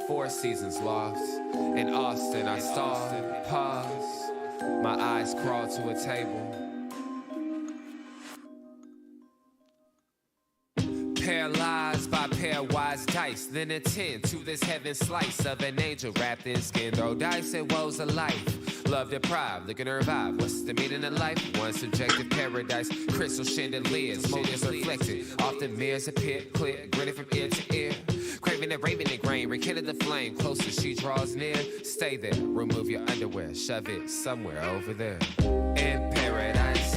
4 seasons lost. In Austin, I stalled, paused. My eyes crawled to a table. Paralyzed by pairwise dice, then attend to this heaven slice of an angel wrapped in skin. Throw dice and woes of life. Love deprived, looking to revive. What's the meaning of life? One subjective paradise. Crystal chandeliers, motives reflected. Often mirrors appear clear, grinning from ear to ear. Craving and raving and grain, rekindle the flame. Closer she draws near. Stay there, remove your underwear, shove it somewhere over there. In paradise,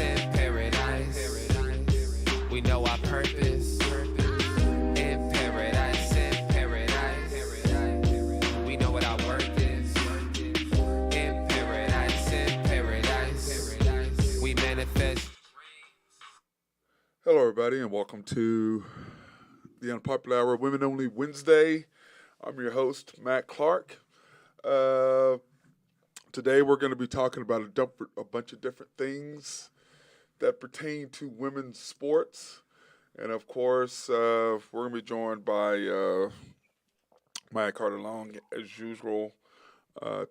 we know our purpose. In paradise, we know what our worth is. In paradise, we manifest. Hello, everybody, and welcome to the Unpopular Hour Women Only Wednesday. I'm your host, Matt Clark. Today, we're going to be talking about a bunch of different things that pertain to women's sports. And, of course, we're going to be joined by Mya Carter Long, as usual,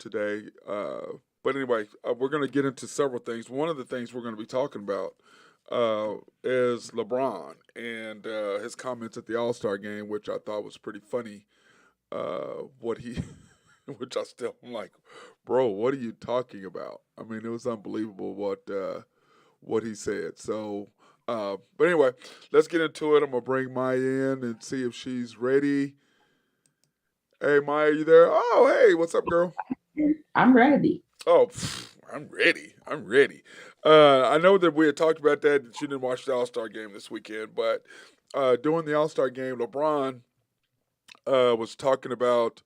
today. But anyway, we're going to get into several things. One of the things we're going to be talking about is LeBron and his comments at the All-Star game, which I thought was pretty funny. Which I still am like, bro, what are you talking about? I mean, it was unbelievable what he said. So, but anyway, let's get into it. I'm gonna bring Maya in and see if she's ready. Hey, Maya, you there? Oh, hey, what's up, girl? I'm ready. Oh, I'm ready. I know that we had talked about that you didn't watch the All-Star game this weekend, but during the All-Star game, LeBron was talking about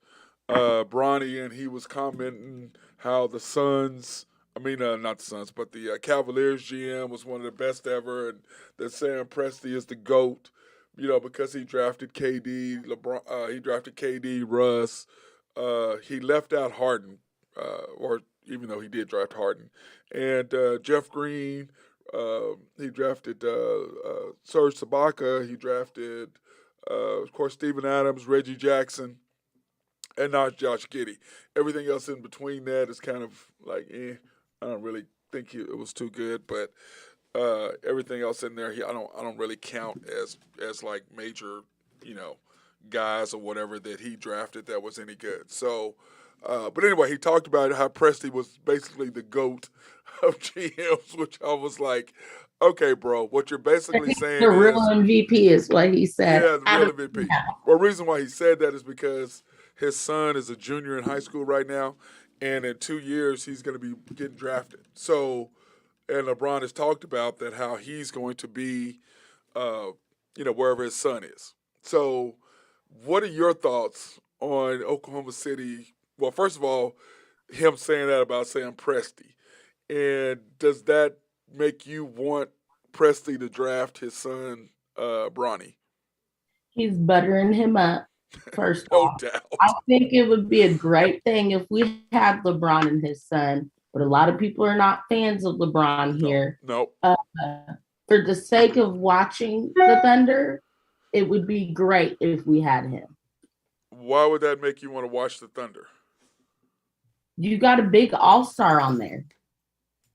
Bronny, and he was commenting how the Suns, not the Suns, but the Cavaliers GM was one of the best ever, and that Sam Presti is the GOAT, because he drafted KD, he drafted KD, Russ. He left out Harden, or even though he did draft Harden, and Jeff Green. He drafted Serge Ibaka. He drafted, of course, Steven Adams, Reggie Jackson, and now Josh Giddey. Everything else in between that is kind of like, I don't really think it was too good, but everything else in there, I don't really count as like major, guys or whatever that he drafted that was any good. So, but anyway, he talked about how Presti was basically the GOAT of GMs, which I was like, okay, bro, what you're basically saying the real is MVP is what he said. yeah, the real MVP. Well, the reason why he said that is because his son is a junior in high school right now, and in 2 years he's going to be getting drafted. So, and LeBron has talked about that how he's going to be, wherever his son is. So, what are your thoughts on Oklahoma City? Well, first of all, him saying that about Sam Presti, and does that make you want Presti to draft his son, Bronny? He's buttering him up. First No off, doubt. I think it would be a great thing if we had LeBron and his son, but a lot of people are not fans of LeBron here. Nope. For the sake of watching the Thunder, it would be great if we had him. Why would that make you want to watch the Thunder? You got a big all-star on there.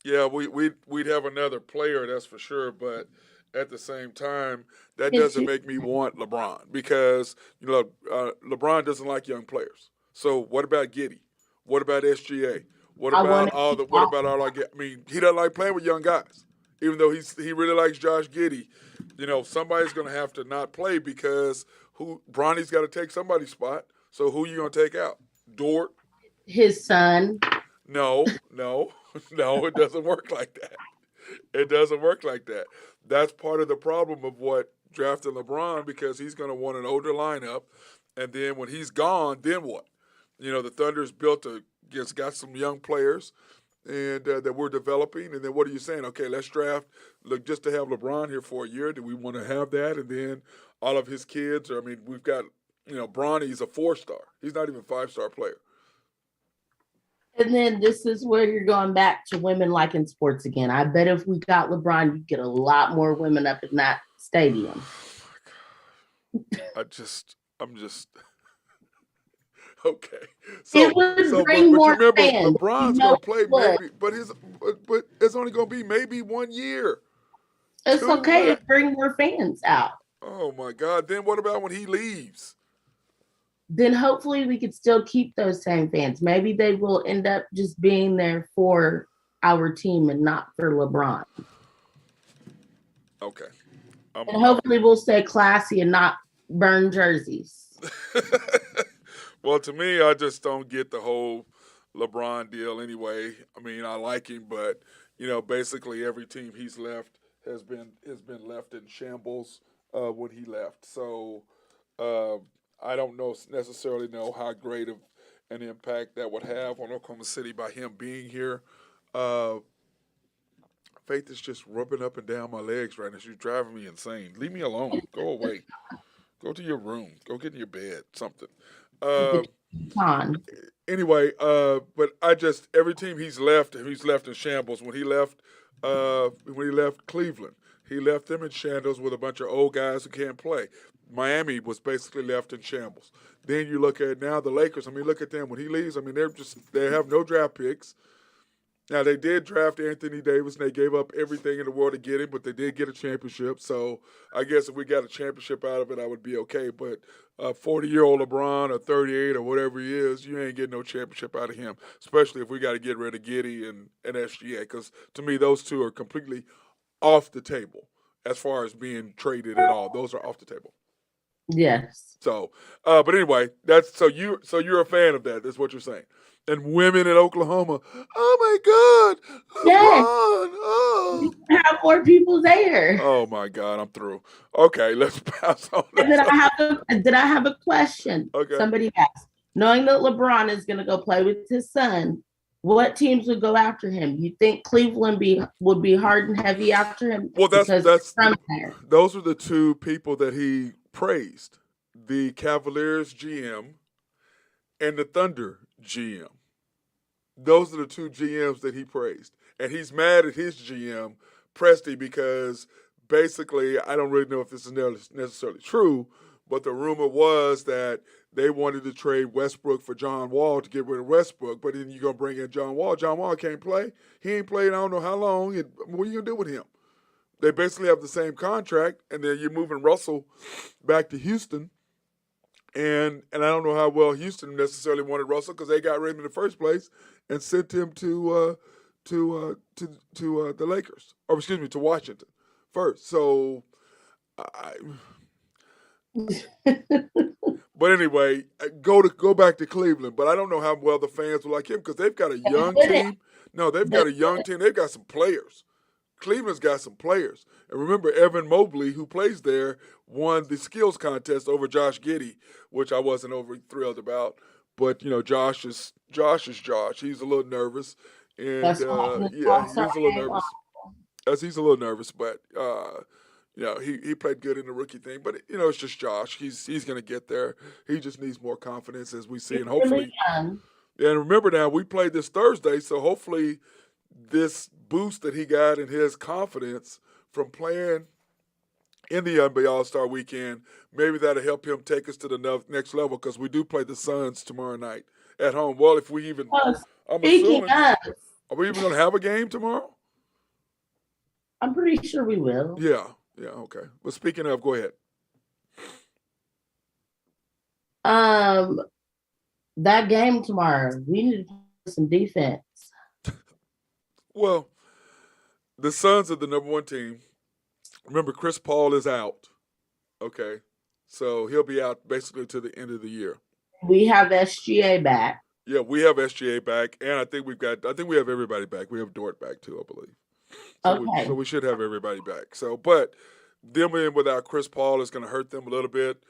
Yeah, we'd have another player, that's for sure, but at the same time, that doesn't make me want LeBron because LeBron doesn't like young players. So what about Giddey? What about SGA? What about all our he doesn't like playing with young guys. Even though he really likes Josh Giddey, somebody's going to have to not play because Bronny's got to take somebody's spot. So who you going to take out? Dort? His son? No, it doesn't work like that. It doesn't work like that. That's part of the problem of what drafting LeBron because he's going to want an older lineup, and then when he's gone, then what? The Thunder's got some young players, and that we're developing. And then what are you saying? Okay, let's draft. Look, just to have LeBron here for a year, do we want to have that? And then all of his kids. We've got Bronny's a 4-star. He's not even a 5-star player. And then this is where you're going back to women liking sports again. I bet if we got LeBron, you'd get a lot more women up in that stadium. I'm just Okay. It would bring But you more remember, fans. You LeBron's know gonna it play would. maybe, but it's only gonna be maybe 1 year, It's two okay to max. bring more fans out. Oh my God! Then what about when he leaves? Then hopefully we could still keep those same fans. Maybe they will end up just being there for our team and not for LeBron. Okay. And hopefully we'll stay classy and not burn jerseys. Well, to me, I just don't get the whole LeBron deal anyway. I mean, I like him, but basically every team he's left has been left in shambles when he left. So uh, I don't necessarily know how great of an impact that would have on Oklahoma City by him being here. Uh, Faith is just rubbing up and down my legs right now. She's driving me insane. Leave me alone. Go away. Go to your room. Go get in your bed. Something. Uh, On. anyway, but I just every team he's left in shambles. When he left Cleveland, he left them in shambles with a bunch of old guys who can't play. Miami was basically left in shambles. Then you look at now the Lakers. I mean, look at them when he leaves. I mean, they have no draft picks. Now they did draft Anthony Davis, and they gave up everything in the world to get him, but they did get a championship. So I guess if we got a championship out of it, I would be okay. But 40-year-old LeBron or 38 or whatever he is, you ain't getting no championship out of him. Especially if we got to get rid of Giddy and SGA, because to me those two are completely off the table as far as being traded at all. Those are off the table. Yes. So, but anyway, that's you're a fan of that. That's what you're saying. And women in Oklahoma, oh my God, Yes. LeBron, oh. Have more people there. Oh my God, I'm through. Okay, let's pass on. And then I have a question. Okay. Somebody asked, knowing that LeBron is going to go play with his son, what teams would go after him? You think Cleveland would be hard and heavy after him? Well, that's from there. Those are the two people that he praised: the Cavaliers GM and the Thunder GM. Those are the two GMs that he praised. And he's mad at his GM, Presti, because basically, I don't really know if this is necessarily true, but the rumor was that they wanted to trade Westbrook for John Wall to get rid of Westbrook, but then you're going to bring in John Wall. John Wall can't play. He ain't played I don't know how long. What are you going to do with him? They basically have the same contract, and then you're moving Russell back to Houston. And I don't know how well Houston necessarily wanted Russell because they got rid of him in the first place and sent him to the Lakers, or excuse me, to Washington first. So, but anyway, go back to Cleveland. But I don't know how well the fans will like him because they've got a young team. No, they've got a young team. They've got some players. Cleveland's got some players. And remember, Evan Mobley, who plays there, won the skills contest over Josh Giddey, which I wasn't over thrilled about. But, Josh is Josh. He's a little nervous. And, he's a little nervous. He's a little nervous, but, he played good in the rookie thing. But, it's just Josh. He's going to get there. He just needs more confidence, as we see. And hopefully, and remember now, we played this Thursday, so hopefully this boost that he got in his confidence from playing in the NBA All-Star Weekend, maybe that'll help him take us to the next level because we do play the Suns tomorrow night at home. Well, if we even, I'm assuming, are we even going to have a game tomorrow? I'm pretty sure we will. Yeah, okay. Well, speaking of, go ahead. That game tomorrow, we need to play some defense. Well, the Suns are the number one team. Remember, Chris Paul is out. Okay. So he'll be out basically to the end of the year. We have SGA back. Yeah, we have SGA back. And I think we have everybody back. We have Dort back too, I believe. So we should have everybody back. So, but them in without Chris Paul is going to hurt them a little bit.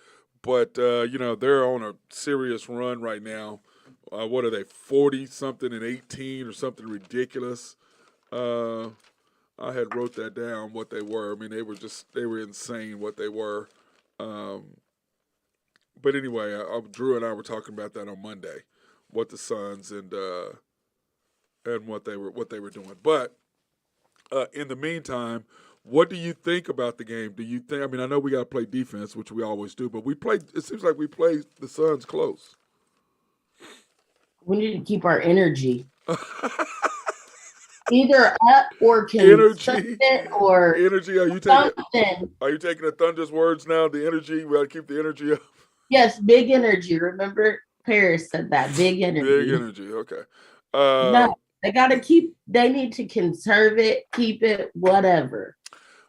But, they're on a serious run right now. What are they, 40-something and 18 or something ridiculous? I had wrote that down what they were. I mean, they were insane what they were. But anyway, Drew and I were talking about that on Monday, what the Suns and what they were doing. But in the meantime, what do you think about the game? Do you think? I mean, I know we got to play defense, which we always do, but it seems like we played the Suns close. We need to keep our energy either up or Energy, consistent or energy. something. Are you taking the Thunder's words now? The energy. We got to keep the energy up. Yes, big energy. Remember, Paris said that big Big energy. energy. Okay. No, they got to keep. They need to conserve it, keep it, whatever.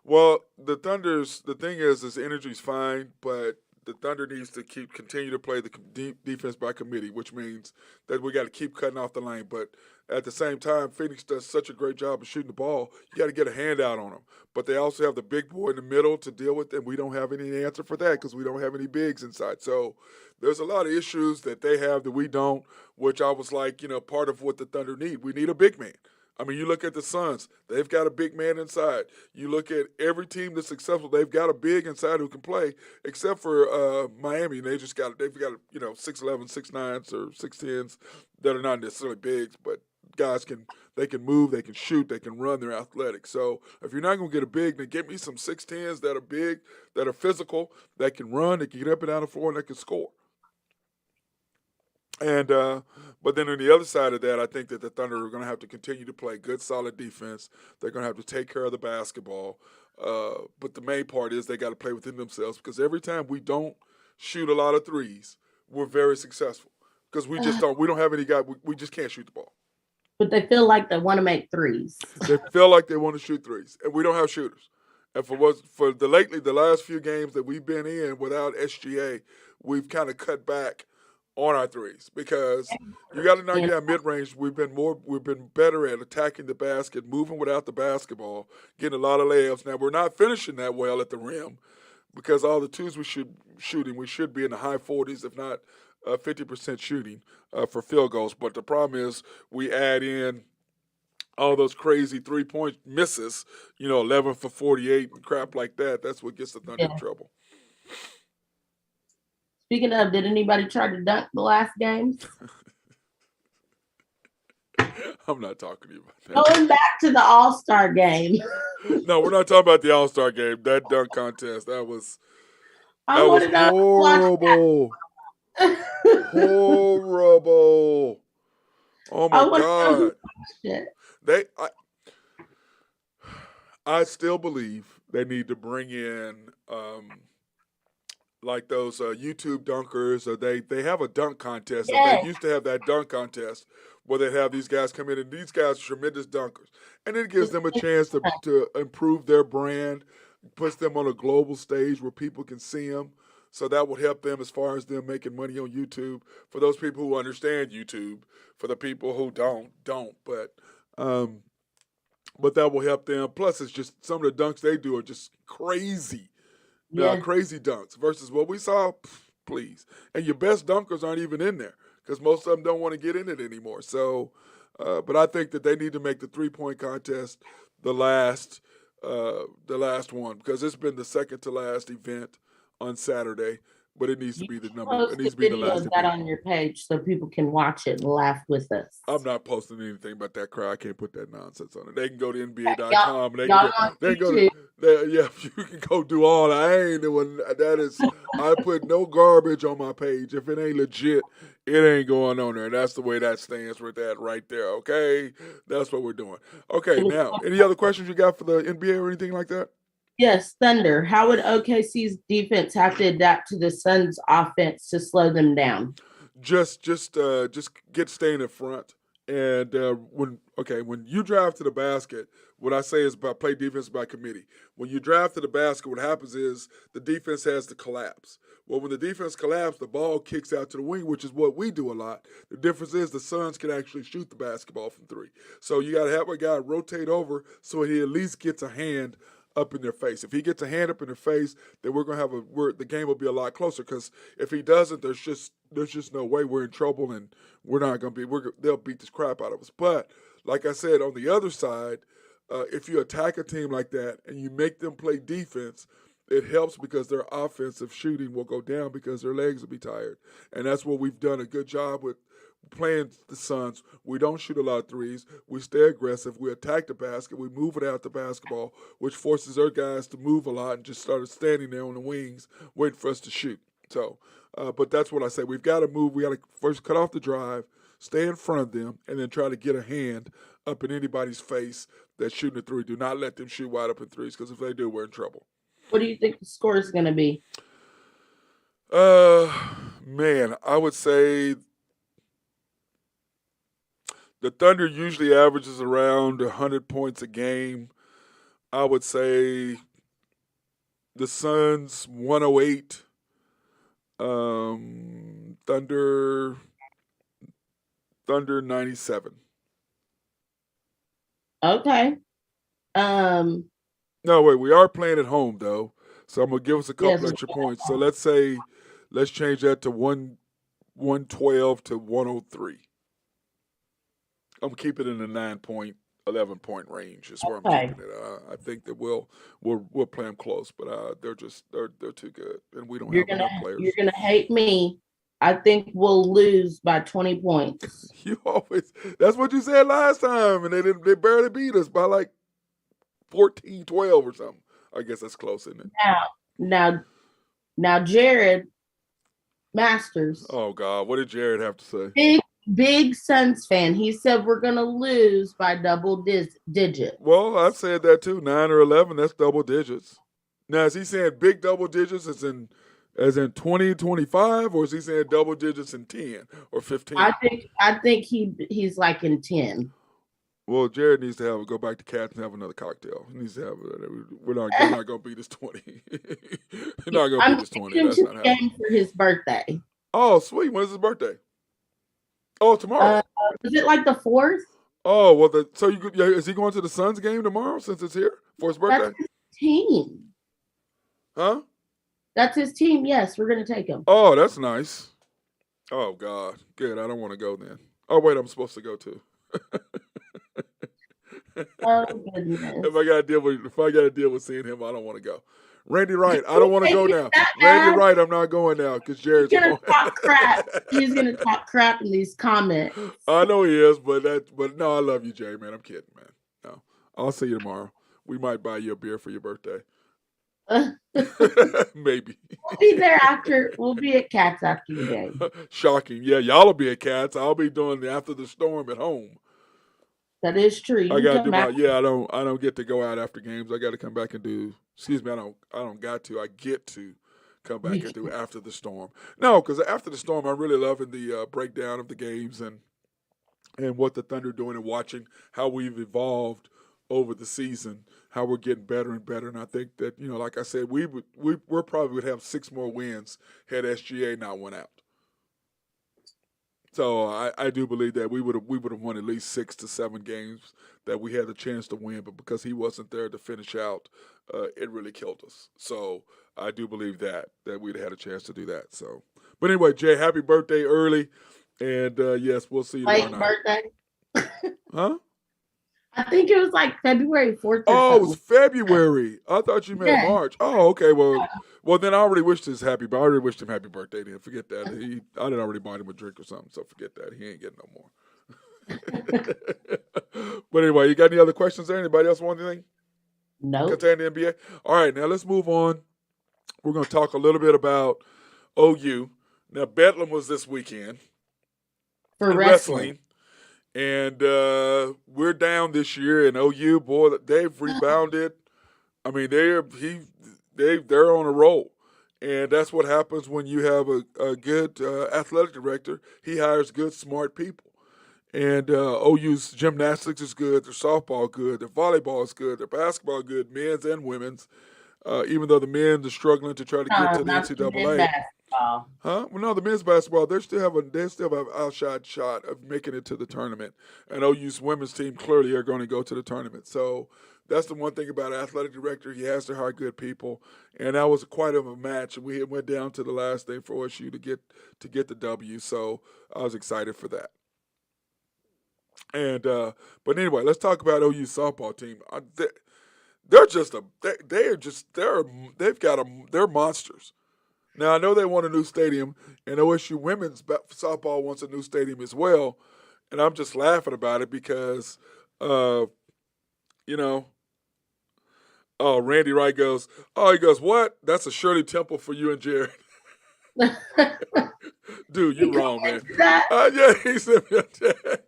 Well, the Thunder's the thing is energy's fine, but the Thunder needs to continue to play the defense by committee, which means that we got to keep cutting off the lane. But at the same time, Phoenix does such a great job of shooting the ball. You got to get a handout on them. But they also have the big boy in the middle to deal with, and we don't have any answer for that because we don't have any bigs inside. So there's a lot of issues that they have that we don't, which I was like, part of what the Thunder need. We need a big man. I mean, you look at the Suns; they've got a big man inside. You look at every team that's successful; they've got a big inside who can play, except for Miami. They've got 6'11", 6'9", or 6'10" that are not necessarily bigs, but guys can move, they can shoot, they can run, they're athletic. So if you're not going to get a big, then get me some 6'10s that are big, that are physical, that can run, that can get up and down the floor, and that can score. And but then on the other side of that, I think that the Thunder are going to have to continue to play good, solid defense. They're going to have to take care of the basketball. But the main part is they got to play within themselves because every time we don't shoot a lot of threes, we're very successful because we just don't. We don't have any guy. We just can't shoot the ball. But they feel like they want to make threes. They feel like they want to shoot threes, and we don't have shooters. And the last few games that we've been in without SGA, we've kind of cut back on our threes because you got to knock down mid range. We've been better at attacking the basket, moving without the basketball, getting a lot of layups. Now we're not finishing that well at the rim because all the twos we should be in the high 40s, if not 50% shooting for field goals. But the problem is we add in all those crazy 3-point misses, 11 for 48 and crap like that. That's what gets the Thunder in trouble. Speaking of, did anybody try to dunk the last games? I'm not talking to you about that. Going back to the All-Star game. No, we're not talking about the All-Star game. That dunk contest, that was horrible. Horrible. Oh my God. I still believe they need to bring in like those YouTube dunkers, or they have a dunk contest. Yes. They used to have that dunk contest where they have these guys come in, and these guys are tremendous dunkers. And it gives them a chance to improve their brand, puts them on a global stage where people can see them. So that would help them as far as them making money on YouTube. For those people who understand YouTube, for the people who don't. But that will help them. Plus, it's just some of the dunks they do are just crazy. Crazy dunks versus what we saw, please. And your best dunkers aren't even in there because most of them don't want to get in it anymore. So, but I think that they need to make the 3-point contest the last one because it's been the second to last event on Saturday. But it needs to be the number. It needs to be the last. Post that on your page so people can watch it and laugh with us. I'm not posting anything about that crowd. I can't put that nonsense on it. They can go to NBA.com. They can go to. You can go do all that. I ain't doing that. I put no garbage on my page. If it ain't legit, it ain't going on there. That's the way that stands with that right there. Okay, that's what we're doing. Okay, now any other questions you got for the NBA or anything like that? Yes, Thunder. How would OKC's defense have to adapt to the Suns' offense to slow them down? Just staying in front. And when you drive to the basket, what I say is play defense by committee. When you drive to the basket, what happens is the defense has to collapse. Well, when the defense collapses, the ball kicks out to the wing, which is what we do a lot. The difference is the Suns can actually shoot the basketball from three. So you got to have a guy rotate over so he at least gets a hand up in their face. If he gets a hand up in their face, then we're gonna have the game will be a lot closer. Because if he doesn't, there's just no way we're in trouble, and we're not gonna be. They'll beat this crap out of us. But like I said, on the other side, if you attack a team like that and you make them play defense, it helps because their offensive shooting will go down because their legs will be tired, and that's what we've done a good job with. Playing the Suns, we don't shoot a lot of threes. We stay aggressive. We attack the basket. We move it out the basketball, which forces their guys to move a lot and just started standing there on the wings waiting for us to shoot. So, but that's what I say. We've got to move. We got to first cut off the drive, stay in front of them, and then try to get a hand up in anybody's face that's shooting a three. Do not let them shoot wide open threes because if they do, we're in trouble. What do you think the score is going to be? Uh, Man, I would say the Thunder usually averages around 100 points a game. I would say the Suns 108. Thunder 97. Okay. No, wait, we are playing at home though, so I'm gonna give us a Yes. couple extra points. So let's change that to 112 to 103. I'm keeping it in the 9 point, 11 point range. Is where I'm Okay. keeping it. I think that we'll play them close, but they're too good, and we don't You're have gonna enough players. you're gonna hate me. I think we'll lose by 20 points. You always that's what you said last time, and they barely beat us by like 14, 12 or something. I guess that's close, isn't it? Now, Jared Masters, Oh God, what did Jared have to say? big Suns fan. He said we're gonna lose by double digits. Well, I've said that too. 9 or 11, that's double digits. Now, is he saying big double digits as in 20, 25, or is he saying double digits in 10 or 15? I think he's like in 10. Well, Jared needs to go back to Cats and have another cocktail. He needs to have. They're not going to beat us 20. They're not going to beat us 20. That's not happening. Game for his birthday. Oh, sweet. When's his birthday? Oh, tomorrow. Is it like the 4th? Oh, well, is he going to the Suns game tomorrow since it's here for his birthday? That's his team. Huh? That's his team. Yes, we're gonna take him. Oh, that's nice. Oh God, good. I don't want to go then. Oh wait, I'm supposed to go too. Oh goodness. If I got to deal with seeing him, I don't want to go. Randy Wright, I don't want to go now. Randy Wright, I'm not going now because Jared's He's gonna going. talk crap. He's gonna talk crap in these comments. I know he is, but no, I love you, Jay, man. I'm kidding, man. No, I'll see you tomorrow. We might buy you a beer for your birthday. Maybe. We'll be there after. We'll be at Cats after the game. Shocking. Yeah, y'all will be at Cats. I'll be doing the After the Storm at home. That is true. I got to do my. Yeah, I don't get to go out after games. I got to come back and do. Excuse me. I don't got to. I get to come back and do After the Storm. No, because After the Storm, I'm really loving the breakdown of the games and what the Thunder are doing and watching how we've evolved over the season, how we're getting better and better. And I think that, like I said, we're probably would have 6 more wins had SGA not went out. So I do believe that we would have won at least 6 to 7 games that we had the chance to win, but because he wasn't there to finish out, it really killed us. So I do believe that we'd have had a chance to do that. So, but anyway, Jay, happy birthday early, and yes, we'll see you tomorrow night. Birthday? Huh? I think it was like February 4th. Oh, it was February. I thought you meant March. Oh, okay. Well, then I already wished him happy birthday. Then forget that. I didn't already buy him a drink or something, so forget that. He ain't getting no more. But anyway, you got any other questions there? Anybody else want anything? No. Concerning the NBA. All right, now let's move on. We're going to talk a little bit about OU. Now, Bedlam was this weekend For in wrestling. And we're down this year, and OU, boy, they've rebounded. I mean, they're on a roll, and that's what happens when you have a good athletic director. He hires good, smart people, and OU's gymnastics is good, their softball good, their volleyball is good, their basketball good, men's and women's. Even though the men are struggling to try to get to the NCAA. Huh? Well, no, the men's basketball, they still have an outside shot of making it to the tournament. And OU's women's team clearly are going to go to the tournament. So that's the one thing about an athletic director. He has to hire good people. And that was quite a match. And we went down to the last thing for OSU to get the W. So I was excited for that. And but anyway, let's talk about OU's softball team. They're monsters. Now, I know they want a new stadium, and OSU women's softball wants a new stadium as well, and I'm just laughing about it because, Randy Wright goes, what? That's a Shirley Temple for you and Jared. Dude, you wrong, man. That Yeah, he sent me a text.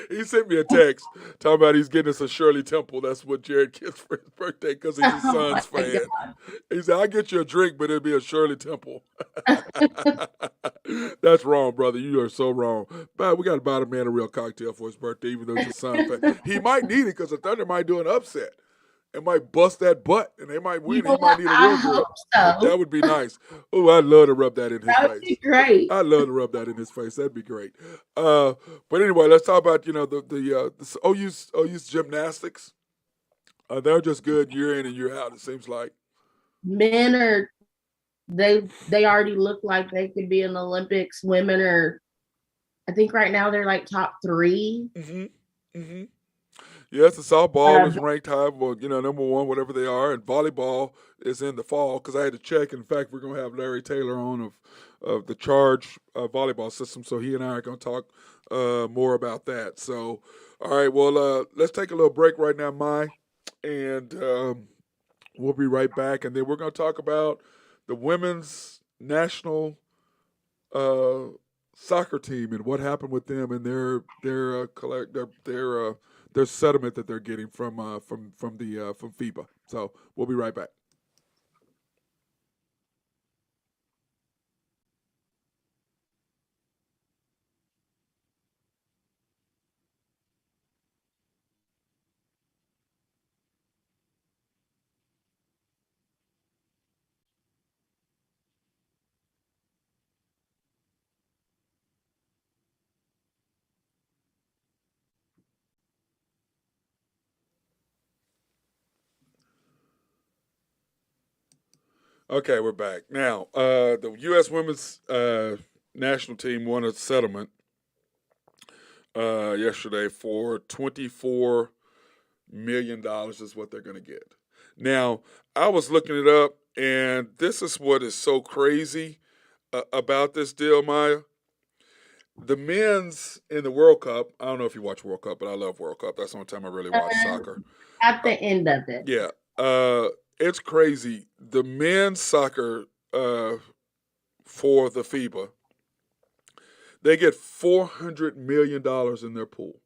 He sent me a text talking about he's getting us a Shirley Temple. That's what Jared gets for his birthday because he's a oh Suns my fan. He said, I'll get you a drink, but it'll be a Shirley Temple. god. That's wrong, brother. You are so wrong. But we got to buy the man a real cocktail for his birthday, even though he's a Sun fan. He might need it because the Thunder might do an upset. It might bust that butt, and they might You win. know He might what? need a I real drink. hope so. That would be nice. Oh, I'd love to rub that in his That would be face. great. I'd love to rub that in his face. That'd be great. But anyway, let's talk about the OU's gymnastics. They're just good year in and year out. It seems like. Men are they already look like they could be in the Olympics. Women are, I think right now they're like top 3. Mm-hmm. Mm-hmm. Yes, the softball Uh, is ranked high, well, number one, whatever they are, and volleyball is in the fall because I had to check. In fact, we're going to have Larry Taylor on of the Charge volleyball system, so he and I are going to talk more about that. So, all right, well, let's take a little break right now, Mai, and we'll be right back, and then we're going to talk about the women's national uh, soccer team and what happened with them and their settlement that they're getting from FIBA. So we'll be right back. Okay, we're back now. The U.S. women's national team won a settlement yesterday for $24 million is what they're going to get. Now, I was looking it up, and this is what is so crazy about this deal, Maya. The men's in the World Cup. I don't know if you watch World Cup, but I love World Cup. That's the only time I really watch soccer. at Uh, the end of it. yeah, it's crazy. The men's soccer for the FIBA, they get $400 million in their pool,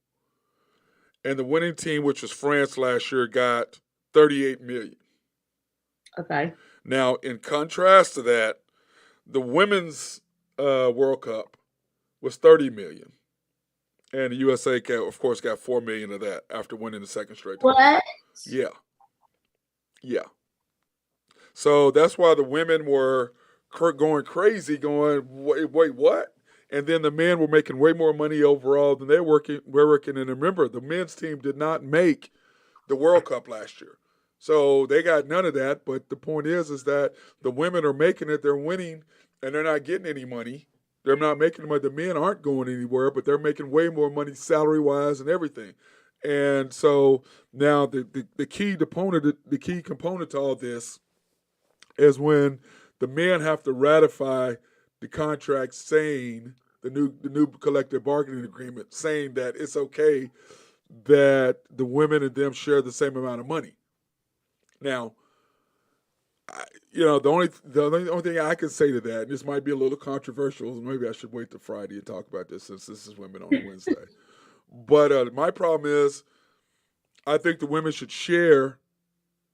and the winning team, which was France last year, got 38 million. Okay. Now, in contrast to that, the women's World Cup was 30 million, and the USA, of course, got 4 million of that after winning the second straight time. What? Yeah, yeah. So that's why the women were going crazy, going, wait, what? And then the men were making way more money overall than we're working. And remember, the men's team did not make the World Cup last year. So they got none of that. But the point is that the women are making it, they're winning, and they're not getting any money. They're not making money. The men aren't going anywhere, but they're making way more money salary wise and everything. And so now the key component to all this is when the men have to ratify the contract saying the new collective bargaining agreement saying that it's okay that the women and them share the same amount of money. Now, the only thing I can say to that, and this might be a little controversial, maybe I should wait till Friday and talk about this since this is Women on Wednesday. But my problem is, I think the women should share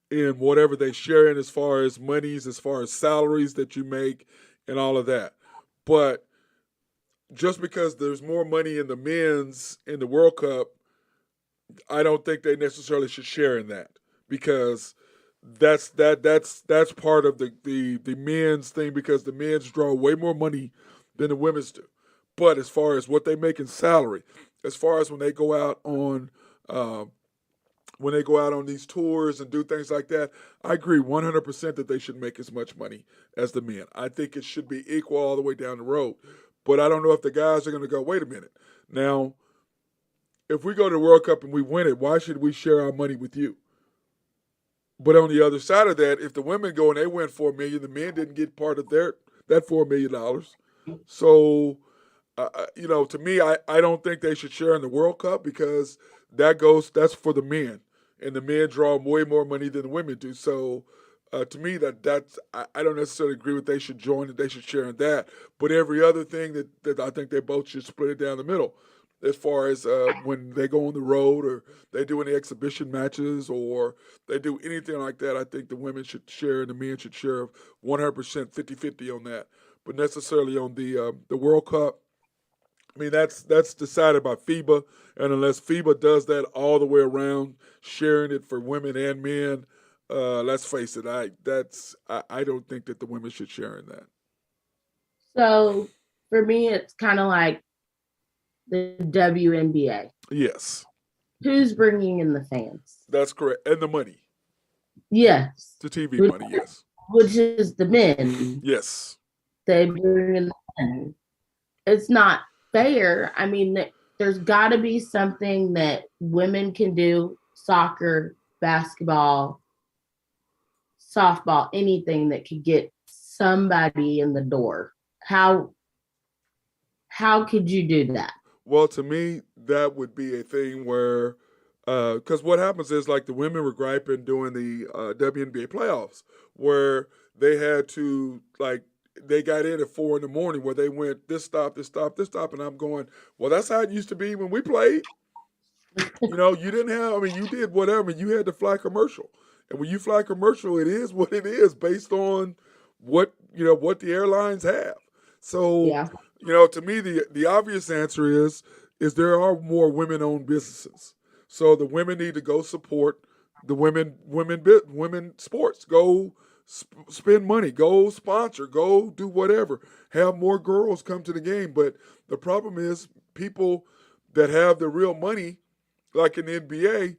in whatever they share in as far as monies, as far as salaries that you make, and all of that. But just because there's more money in the men's in the World Cup, I don't think they necessarily should share in that because that's part of the men's thing because the men's draw way more money than the women's do. But as far as what they make in salary, as far as uh, when they go out on these tours and do things like that, I agree 100% that they should make as much money as the men. I think it should be equal all the way down the road. But I don't know if the guys are going to go, wait a minute. Now, if we go to the World Cup and we win it, why should we share our money with you? But on the other side of that, if the women go and they win 4 million, the men didn't get part of that $4 million. So, to me, I don't think they should share in the World Cup because that's for the men, and the men draw way more money than the women do. So, To me, I don't necessarily agree with they should join it, they should share in that. But every other thing that I think they both should split it down the middle. As far as when they go on the road or they do any exhibition matches or they do anything like that, I think the women should share and the men should share 100% 50-50 on that. But necessarily on the World Cup, I mean that's decided by FIBA, and unless FIBA does that all the way around, sharing it for women and men, let's face it, I don't think that the women should share in that. So for me, it's kind of like the WNBA. Yes, Who's bringing in the fans? that's correct, and the money, Yes, the TV which, money, yes, which is the men. yes, They bring in the men. It's not fair. I mean, there's got to be something that women can do: soccer, basketball, softball, anything that could get somebody in the door. How could you do that? Well, to me, that would be a thing where, because what happens is like the women were griping during the WNBA playoffs, where they had to like they got in at 4 in the morning, where they went this stop, this stop, this stop, and I'm going, well, that's how it used to be when we played. You know, you didn't have, I mean, you did whatever, you had to fly commercial, and when you fly commercial, it is what it is based on what the airlines have. So Yeah. to me, the obvious answer is there are more women-owned businesses. So the women need to go support the women sports. Go spend money. Go sponsor. Go do whatever. Have more girls come to the game. But the problem is people that have the real money, like in the NBA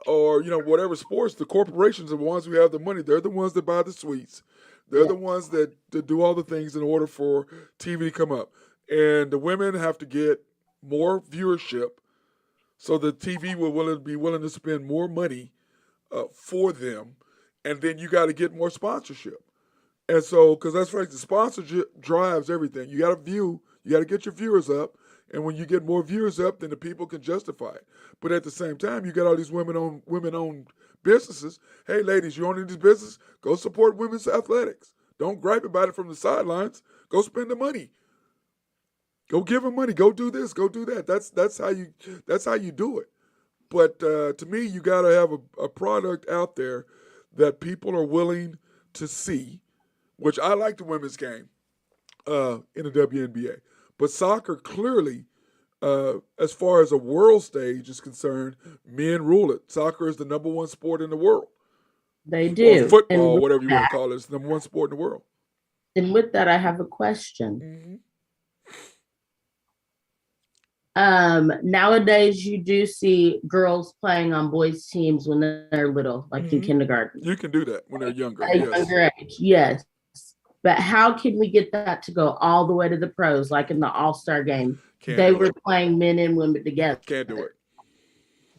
or whatever sports, the corporations are the ones who have the money. They're the ones that buy the suites. They're Yeah. the ones that do all the things in order for TV to come up. And the women have to get more viewership so the TV will be willing to spend more money for them. And then you got to get more sponsorship. And so, because that's right, the sponsorship drives everything. You got to you got to get your viewers up. And when you get more viewers up, then the people can justify it. But at the same time, you got all these women-owned businesses. Hey, ladies, you own this business? Go support women's athletics. Don't gripe about it from the sidelines. Go spend the money. Go give them money. Go do this. Go do that. That's how you do it. But to me, you got to have a product out there that people are willing to see. Which I like the women's game in the WNBA, but soccer clearly, as far as a world stage is concerned, men rule it. Soccer is the number one sport in the world, They or do. football, whatever you want to call it. It's the number one sport in the world. And with that, I have a question. Hmm. Nowadays you do see girls playing on boys teams when they're little, like in Hmm. kindergarten. You can do that when they're younger. At a Yes, younger age, yes. But how can we get that to go all the way to the pros, like in the All-Star game? can't They do were it. playing men and women together. Can't do it.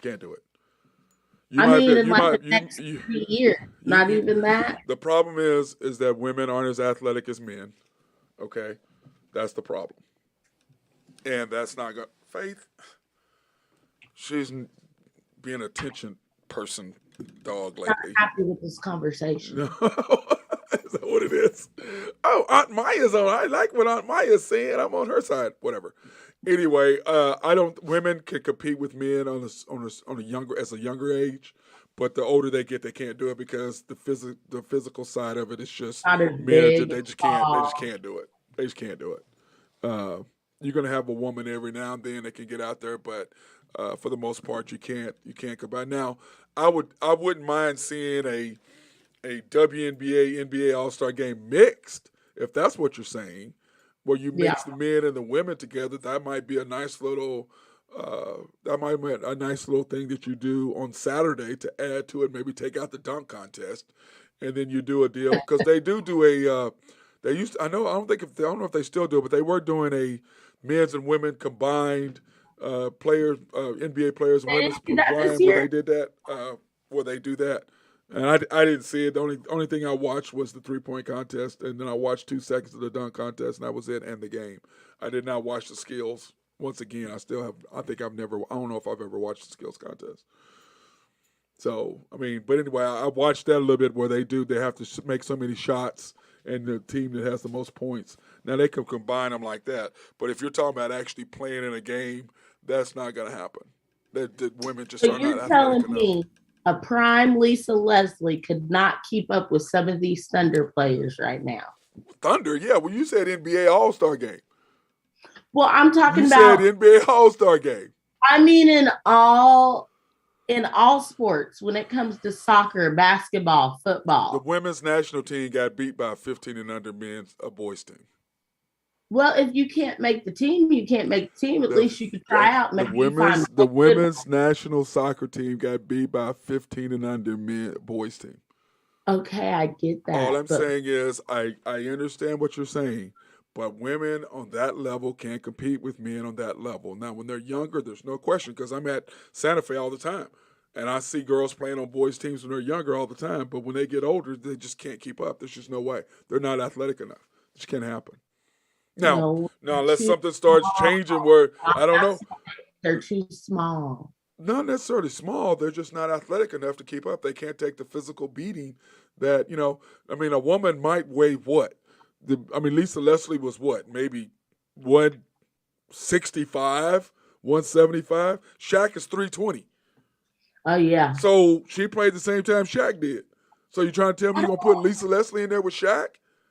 Can't do it. You I might mean, be. in You like the might. You. next You. 3 years, you, not you even that. the problem is that women aren't as athletic as men. Okay, that's the problem, and that's not good. Faith, she's being a attention person dog I'm lately. happy with this conversation. Is that what it is? Oh, Aunt Maya's on. I like what Aunt Maya's saying. I'm on her side. Whatever. Anyway, I don't. Women can compete with men on a younger age, but the older they get, they can't do it because the physical side of it is just Not as men. big, They just can't. They tall. just can't do it. They just can't do it. Uh, you're gonna have a woman every now and then that can get out there, but for the most part, you can't. You can't combine. Now, I wouldn't mind seeing a WNBA NBA All Star game mixed if that's what you're saying, where you Yeah. mix the men and the women together. That might be a nice little. That might be a nice little thing that you do on Saturday to add to it. Maybe take out the dunk contest, and then you do a deal because they do a. They used to, I know I don't think if I don't know if they still do it, but they were doing a men's and women combined players, NBA players and They women's didn't do that this combined where they year. did that, where they do that. And I didn't see it. The only thing I watched was the 3-point contest, and then I watched 2 seconds of the dunk contest, and that was it, and the game. I did not watch the skills. Once again, I still have. I think I've never. I don't know if I've ever watched the skills contest. So, I mean, but anyway, I watched that a little bit where they have to make so many shots, and the team that has the most points. Now they can combine them like that, but if you're talking about actually playing in a game, that's not going to happen. That women just So are not you're athletic telling enough. me a prime Lisa Leslie could not keep up with some of these Thunder players right now? Thunder, yeah. Well, you said NBA All Star game. Well, I'm You talking said about, NBA All Star game. I mean, in all sports when it comes to soccer, basketball, The football. women's national team got beat by a 15 and under men's a boys team. Well, if you can't make the team, you can't make the team. At The least you could try out. the Maybe you find women's the one good one. women's national soccer team got beat by a 15 and under men boys team. Okay, I get All that, I'm but saying is I understand what you're saying, but women on that level can't compete with men on that level. Now, when they're younger, there's no question because I'm at Santa Fe all the time, and I see girls playing on boys teams when they're younger all the time. But when they get older, they just can't keep up. There's just no way. They're not athletic enough. It just can't happen. Now, no, now unless too something starts small. changing where I don't know, They're too small. not necessarily small. They're just not athletic enough to keep up. They can't take the physical beating that, I mean, a woman might weigh what? Lisa Leslie was what? Maybe 165, 175. Shaq is 320. Oh yeah. So she played the same time Shaq did. So you trying to tell me you're going to put Lisa Leslie in there with Shaq?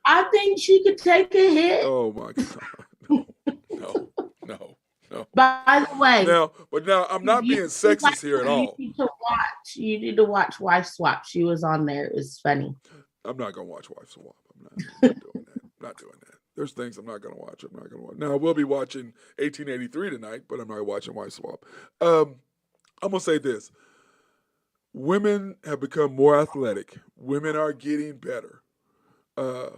I think she could take a hit. Oh, my God. No, no, no, no. By the way, Now I'm not being sexist here at all. You need to watch Wife Swap. She was on there. It was funny. I'm not gonna watch Wife Swap. I'm not doing that. Not doing that. There's things I'm not gonna watch. I'm not gonna watch. Now I will be watching 1883 tonight, but I'm not watching Wife Swap. I'm gonna say this: women have become more athletic. Women are getting better, uh,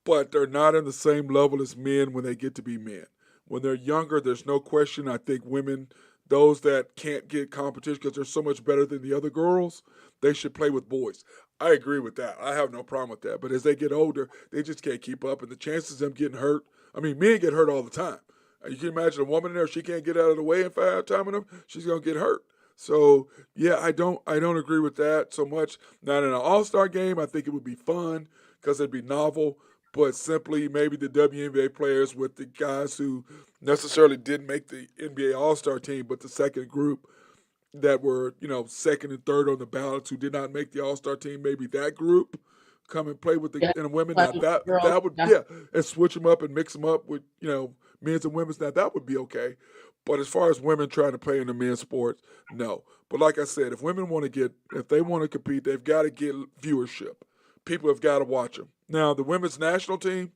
but they're not in the same level as men when they get to be men. When they're younger, there's no question. I think women, those that can't get competition because they're so much better than the other girls, they should play with boys. I agree with that. I have no problem with that. But as they get older, they just can't keep up, and the chances of them getting hurt. I mean, men get hurt all the time. You can imagine a woman in there; she can't get out of the way in 5 enough, she's gonna get hurt. So yeah, I don't agree with that so much. Now in an All-Star game, I think it would be fun because it'd be novel. But simply maybe the WNBA players with the guys who necessarily didn't make the NBA All-Star team, but the second group that were, second and third on the ballots who did not make the All-Star team, maybe that group come and play with the Yeah, and women. Now like that would, girls. yeah, and switch them up and mix them up with men's and women's. Now that would be okay. But as far as women trying to play in the men's sports, no. But like I said, if they want to compete, they've got to get viewership. People have got to watch them. Now the women's national team,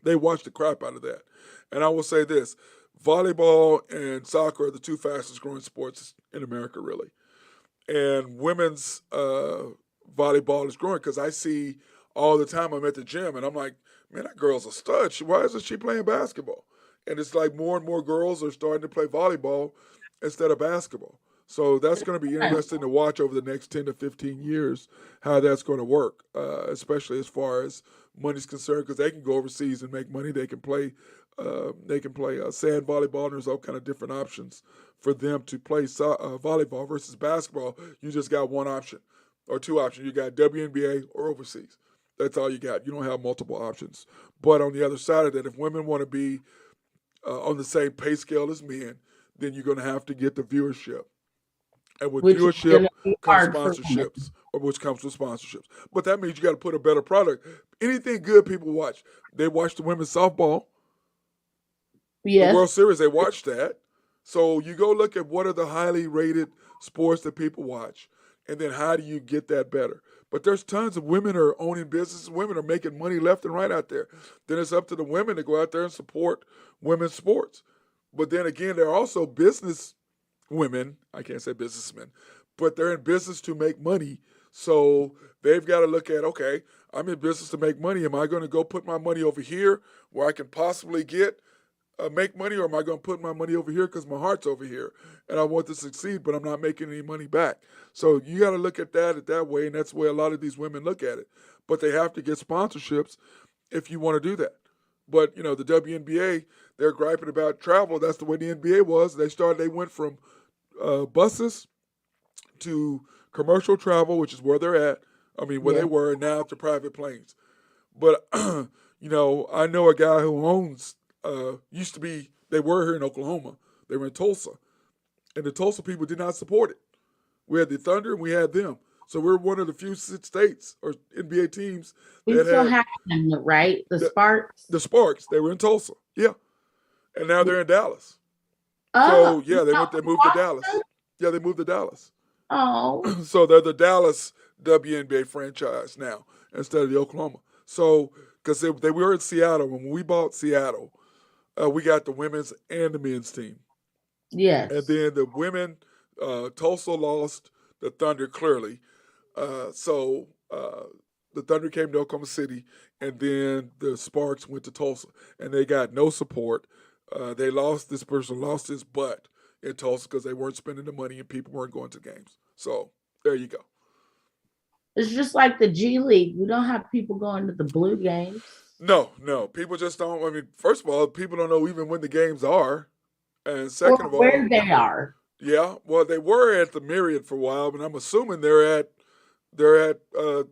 they watch the crap out of that. And I will say this: volleyball and soccer are the two fastest growing sports in America, really. And women's volleyball is growing because I see all the time I'm at the gym and I'm like, man, that girl's a stud. Why isn't she playing basketball? And it's like more and more girls are starting to play volleyball instead of basketball. So that's going to be interesting to watch over the next 10 to 15 years how that's going to work, especially as far as money's concerned, because they can go overseas and make money. They can play sand volleyball, and there's all kind of different options for them to play volleyball versus basketball. You just got one option or two options. You got WNBA or overseas. That's all you got. You don't have multiple options. But on the other side of that, if women want to be on the same pay scale as men, then you're going to have to get the viewership. And with Which is viewership gonna be comes hard for women. sponsorships, or which comes with sponsorships. But that means you got to put a better product. Anything good people watch. They watch the women's softball, the Yes. World Series. They watch that. So you go look at what are the highly rated sports that people watch, and then how do you get that better? But there's tons of women are owning businesses. Women are making money left and right out there. Then it's up to the women to go out there and support women's sports. But then again, there are also business women, I can't say businessmen, but they're in business to make money. So they've got to look at, okay, I'm in business to make money. Am I going to go put my money over here where I can possibly make money, or am I going to put my money over here because my heart's over here and I want to succeed, but I'm not making any money back? So you got to look at that way, and that's the way a lot of these women look at it. But they have to get sponsorships if you want to do that. But, the WNBA, they're griping about travel. That's the way the NBA was. They went from buses to commercial travel, which is where they're at. I mean, where they Yeah. were, and now to private planes. But I know a guy who owns. Used to be. They were here in Oklahoma. They were in Tulsa, and the Tulsa people did not support it. We had the Thunder, and we had them. So we're one of the few states or NBA teams We that still had have them, right? The the, Sparks. the Sparks. They were in Tulsa, yeah, and now they're in Dallas. Oh, So yeah, no, they moved to Dallas. Yeah, they moved to Dallas. oh, So they're the Dallas WNBA franchise now instead of the Oklahoma. So because they were in Seattle when we bought Seattle, we got the women's and the men's team, and yes. then the women, Tulsa lost the Thunder clearly. So the Thunder came to Oklahoma City, and then the Sparks went to Tulsa, and they got no support. They lost this person lost his butt in Tulsa because they weren't spending the money and people weren't going to games. So there you go. It's just like the G League. We don't have people going to the blue games No, no, people just don't. I mean, first of all, people don't know even when the games are, and or second of where all, they are. yeah, well, they were at the Myriad for a while, but I'm assuming they're at the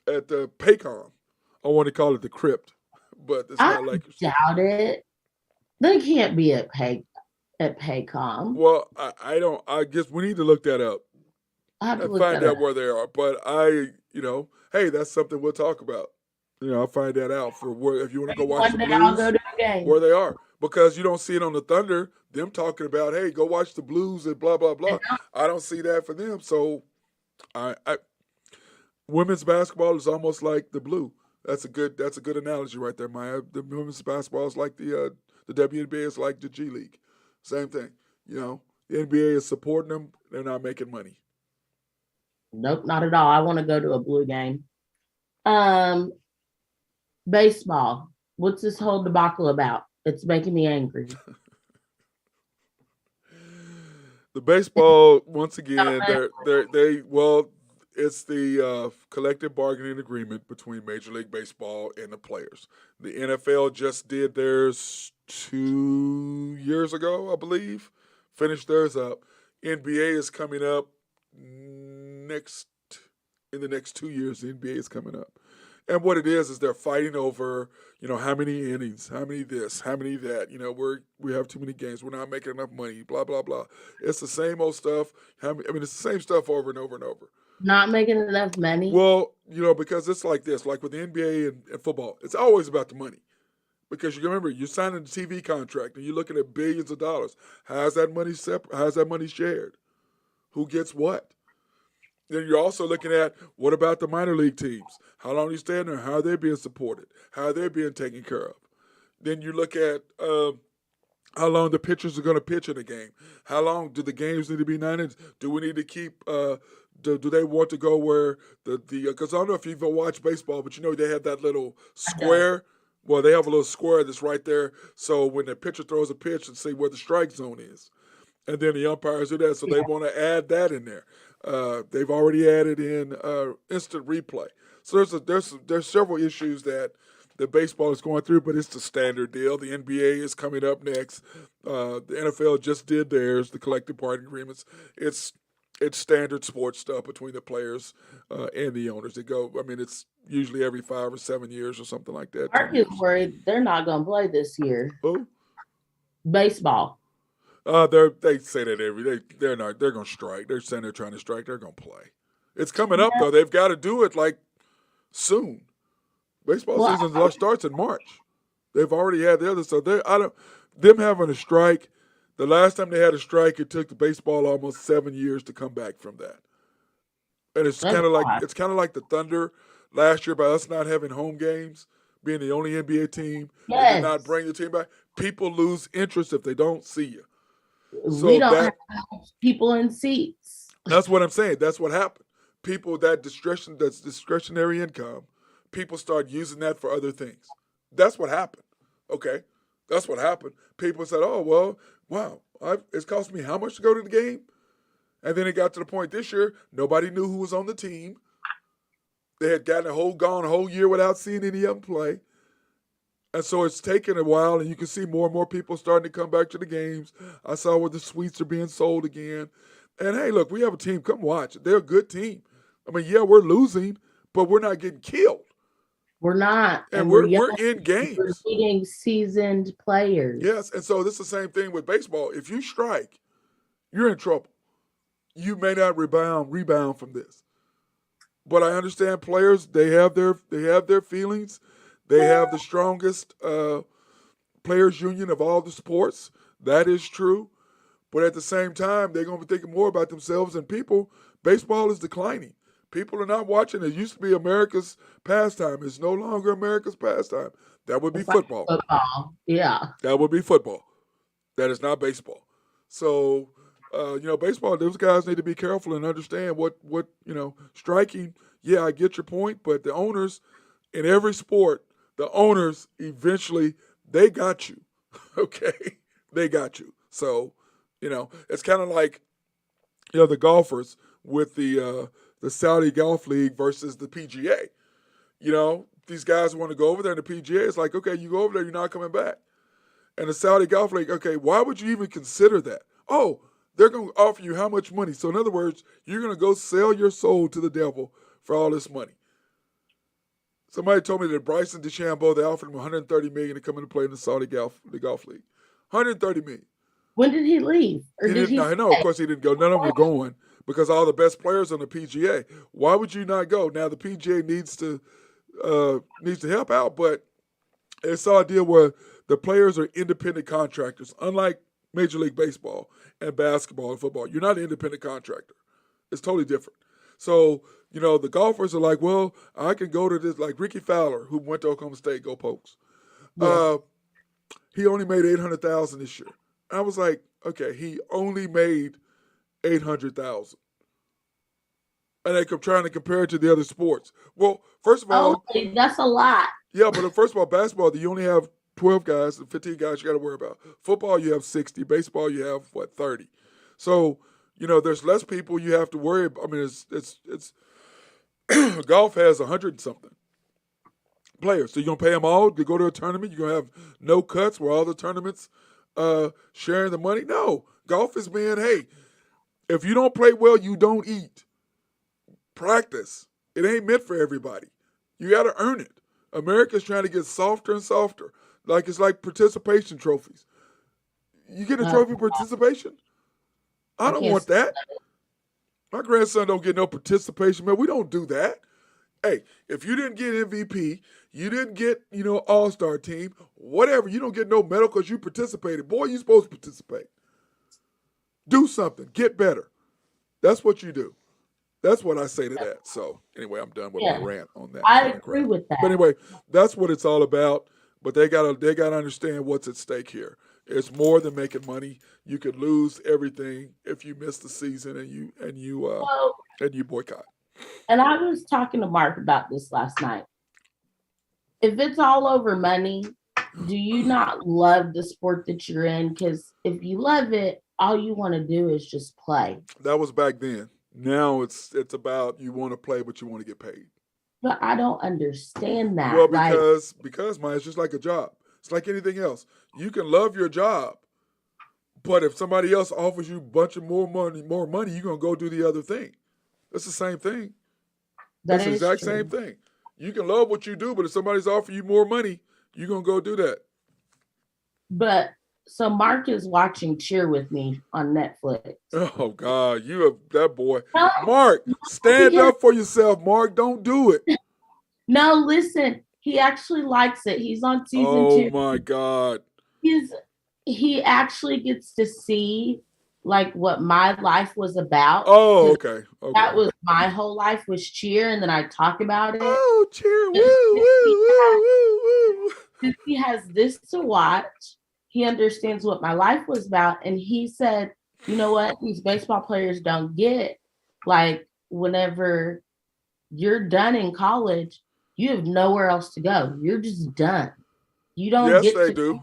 Paycom. I want to call it the Crypt, but it's I not Lakers. doubt it. They can't be at Paycom. Well, I don't. I guess we need to look that up I have to and look find that up. out where they are. But hey, that's something we'll talk about. I'll find that out for where if you want to go watch the One day I'll Blues, go to a game. where they are, because you don't see it on the Thunder. Them talking about, hey, go watch the Blues and blah blah blah. I don't see that for them. So, I women's basketball is almost like the blue. That's a good analogy right there, Maya. The women's basketball is like the WNBA is like the G League. Same thing. The NBA is supporting them. They're not making money. Nope, not at all. I want to go to a blue game. Um, Baseball. What's this whole debacle about? It's making me angry. The baseball once again, it's the collective bargaining agreement between Major League Baseball and the players. The NFL just did theirs 2 years ago, I believe. Finished theirs up. NBA is coming up next in the next 2 years. The NBA is coming up. And what it is they're fighting over, how many innings, how many this, how many that. We have too many games. We're not making enough money. Blah blah blah. It's the same old stuff. It's the same stuff over and over and over. Not making enough money. Well, because it's like this, like with the NBA and football, it's always about the money. Because you remember, you're signing a TV contract and you're looking at billions of dollars. How's that money separate? How's that money shared? Who gets what? Then you're also looking at what about the minor league teams? How long you stay in there? How are they being supported? How are they being taken care of? Then you look at how long the pitchers are going to pitch in a game. How long do the games need to be 9 innings? Do we need to keep? Do they want to go where the because I don't know if you've ever watched baseball, but they have that little I don't. square. Well, they have a little square that's right there, so when the pitcher throws a pitch, and see where the strike zone is, and then the umpires do that, so they Yeah. want to add that in there. They've already added in instant replay. So there's several issues that the baseball is going through, but it's the standard deal. The NBA is coming up next. The NFL just did theirs, the collective bargaining agreements. It's standard sports stuff between the players and the owners. It's usually every 5 or 7 years or something like that. 10 Mark is years. worried they're not going to play this year. Who? Baseball. They say that they're not. They're gonna strike. They're saying they're trying to strike. They're gonna play. It's coming up though. They've got to do it like soon. Baseball Well, season starts in March. They've already had the other. So they I don't them having a strike. The last time they had a strike, it took the baseball almost 7 years to come back from that. And it's that's kind of like why. the Thunder last year by us not having home games, being the only NBA team, and then not Yes. bring the team back. People lose interest if they don't see you. We So don't have people in seats. that's what I'm saying. That's what happened. People that's discretionary income. People start using that for other things. That's what happened. Okay, that's what happened. People said, "Oh well, wow, it's cost me how much to go to the game?" And then it got to the point this year, nobody knew who was on the team. They had gone a whole year without seeing any of them play. And so it's taken a while, and you can see more and more people starting to come back to the games. I saw where the suites are being sold again. And hey, look, we have a team. Come watch. They're a good team. I mean, yeah, we're losing, but we're not getting killed. We're not, And and we're young. we're in We're games. beating seasoned players. Yes. And so this is the same thing with baseball. If you strike, you're in trouble. You may not rebound from this. But I understand players, they have their feelings. They have the strongest players union of all the sports. That is true. But at the same time, they're going to be thinking more about themselves and people. Baseball is declining. People are not watching. It used to be America's pastime. It's no longer America's pastime. That would be It's like football. football. Yeah. That would be football. That is not baseball. So, baseball, those guys need to be careful and understand what striking. Yeah, I get your point, but the owners in every sport, the owners eventually, they got you. Okay? They got you. So, it's kind of like, the golfers with the Saudi Golf League versus the PGA. These guys want to go over there in the PGA. It's like, okay, you go over there, you're not coming back. And the Saudi Golf League, okay, why would you even consider that? Oh, they're going to offer you how much money? So in other words, you're going to go sell your soul to the devil for all this money. Somebody told me that Bryson DeChambeau, they offered him $130 million to come in and play in the golf league. $130 million. When did he leave? Or did he? No, of course he didn't go. None of them were going because all the best players on the PGA. Why would you not go? Now the PGA needs to help out, but it's all a deal where the players are independent contractors, unlike Major League Baseball and basketball and football. You're not an independent contractor. It's totally different. So, the golfers are like, well, I can go to this, like Ricky Fowler, who went to Oklahoma State, go Pokes. Yeah. He only made $800,000 this year. I was like, okay, he only made $800,000. And they kept trying to compare it to the other sports. Well, first of all, that's a lot. Yeah, but first of all, basketball, you only have 12 guys, 15 guys you got to worry about. Football, you have 60. Baseball, you have, 30. So, there's less people you have to worry about. I mean, it's golf has 100 something players. So you're going to pay them all to go to a tournament. You're going to have no cuts where all the tournaments sharing the money. No, golf is being, hey, if you don't play well, you don't eat. Practice. It ain't meant for everybody. You got to earn it. America's trying to get softer and softer. Like it's like participation trophies. You get a trophy for participation? I don't want that. My grandson don't get no participation, man. We don't do that. Hey, if you didn't get MVP, you didn't get, all-star team, whatever, you don't get no medal because you participated. Boy, you supposed to participate. Do something. Get better. That's what you do. That's what I say to that. So anyway, I'm done with my rant on that. I agree with that. But anyway, that's what it's all about. But they gotta understand what's at stake here. It's more than making money. You could lose everything if you miss the season and you boycott. And I was talking to Mark about this last night. If it's all over money, do you not love the sport that you're in? Because if you love it, all you want to do is just play. That was back then. Now it's about you want to play, but you want to get paid. But I don't understand that. Well, because man, it's just like a job. It's like anything else. You can love your job, but if somebody else offers you a bunch of more money, you're gonna go do the other thing. It's the same thing. That's the exact same thing. You can love what you do, but if somebody's offering you more money, you're gonna go do that. But so Mark is watching Cheer with Me on Netflix. Oh God, you have that boy. Mark, stand up for yourself, Mark. Don't do it. No, listen, he actually likes it. He's on season 2. Oh my God. He actually gets to see like what my life was about. Oh, okay. That was my whole life was Cheer, and then I talk about it. Oh, Cheer! Woo, woo, woo, woo. He has this to watch. He understands what my life was about, and he said, "You know what? These baseball players don't get. Like whenever you're done in college, you have nowhere else to go. You're just done. You don't. Yes, get they to do.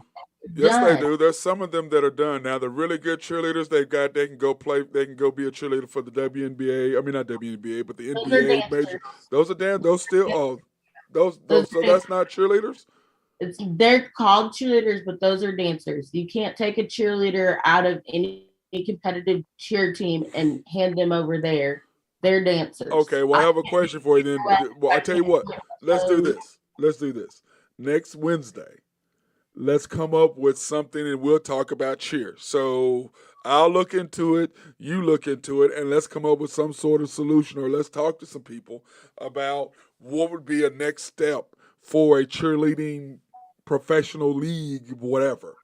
Yes, done. They do. There's some of them that are done. Now, the really good cheerleaders, they can go play. They can go be a cheerleader for the WNBA. I mean, not WNBA, but the NBA major. Those are damn. Those still. Oh, those. So that's not cheerleaders. They're called cheerleaders, but those are dancers. You can't take a cheerleader out of any a competitive cheer team and hand them over there. They're dancers. Okay, well, I have a question for you then. Well, I tell you what. Let's do this. Let's do this. Next Wednesday, let's come up with something and we'll talk about cheer. So I'll look into it, you look into it, and let's come up with some sort of solution, or let's talk to some people about what would be a next step for a cheerleading professional league, whatever.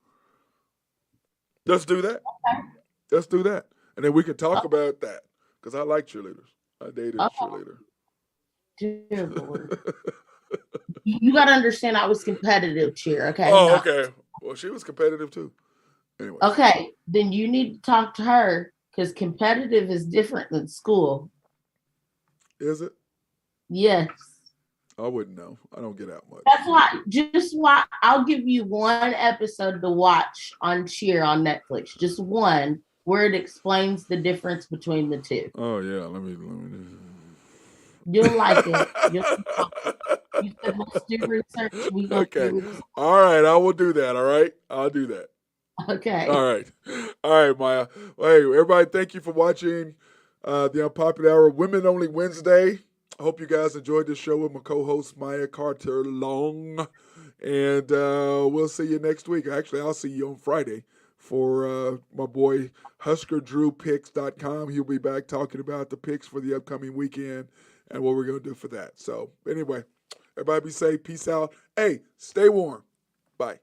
Let's do that. Let's do that. And then we can talk about that because I like cheerleaders. I dated a cheerleader. Dear Lord. You got to understand I was competitive cheer, okay? Oh, okay. Well, she was competitive too. Anyway. Okay, then you need to talk to her because competitive is different than school. Is it? Yes. I wouldn't know. I don't get out much. That's why I'll give you one episode to watch on Cheer on Netflix. Just one where it explains the difference between the two. Oh yeah, let me. You'll like it. You said let's do research. We go Okay. do research. All right, I will do that. All right, I'll do that. Okay. All right, Maya. Hey, everybody, thank you for watching the Unpopular Hour Women Only Wednesday. I hope you guys enjoyed this show with my co-host Mya Carter Long, and we'll see you next week. Actually, I'll see you on Friday for my boy HuskerDrewPicks.com. He'll be back talking about the picks for the upcoming weekend and what we're going to do for that. So anyway, everybody be safe. Peace out. Hey, stay warm. Bye.